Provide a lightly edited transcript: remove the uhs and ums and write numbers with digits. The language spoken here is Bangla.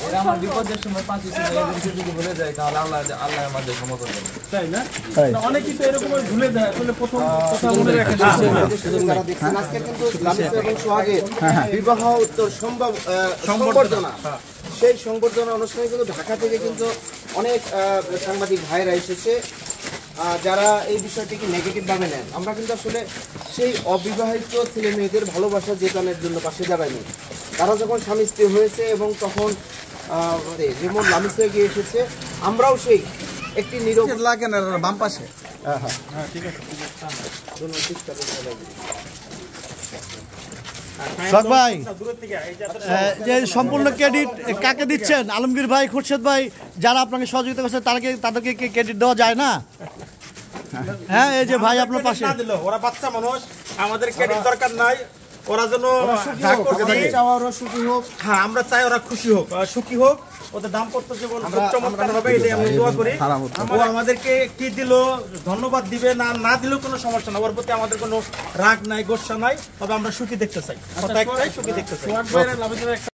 এরা আমার বিপদের সময় পাঁচই ছিল, এদেরকে যদি ভুলে যায় তাহলে আল্লাহ আমাদের ক্ষমা করবেন, তাই না? অনেকেই তো এরকম ভুলে যায়। আসলে প্রথম কথা মনে রাখা যারা দেখছেন আজকে কিন্তু লামিসা এবং সোহাগের বিবাহ উত্তর সংবর্ধনা, সেই সংবর্ধনা অনুষ্ঠানে কিন্তু ঢাকা থেকে কিন্তু অনেক সাংবাদিক ভাইরা এসেছে যারা এই বিষয়টিকে নেগেটিভ ভাবে নেন। আমরা কিন্তু আসলে সেই অবিবাহিত ছেলে মেয়েদের ভালোবাসা জেতানোর জন্য পাশে দাঁড়াইনি। তারা যখন স্বামী স্ত্রী হয়েছে এবং তখন যেমন লামিসা গিয়ে এসেছে, আমরাও সেই একটি নীরব লাগেন বাম পাশে। ঠিক আছে সোহাগ ভাই, যে সম্পূর্ণ ক্রেডিট কাকে দিচ্ছেন? আলমগীর ভাই, খুরশেদ ভাই, যারা আপনাকে সহযোগিতা করছে তাদেরকে ক্রেডিট দেওয়া যায় না? হ্যাঁ, এই যে ভাই আপনার পাশে, ওরা বাচ্চা মানুষ, আমাদের ক্রেডিট দরকার নাই। ওরা যেন সুখী হোক, হ্যাঁ আমরা চাই ওরা খুশি হোক, সুখী হোক। ওদের দাম্পত্য জীবন চমৎকার হবে, এটাই আমরা দোয়া করি। ও আমাদেরকে কি দিল ধন্যবাদ দিবে, না দিলেও কোনো সমস্যা না। ওর প্রতি আমাদের কোনো রাগ নাই, গোসা নাই, তবে আমরা সুখী দেখতে চাই। কথা একটাই, সুখী দেখতে চাই।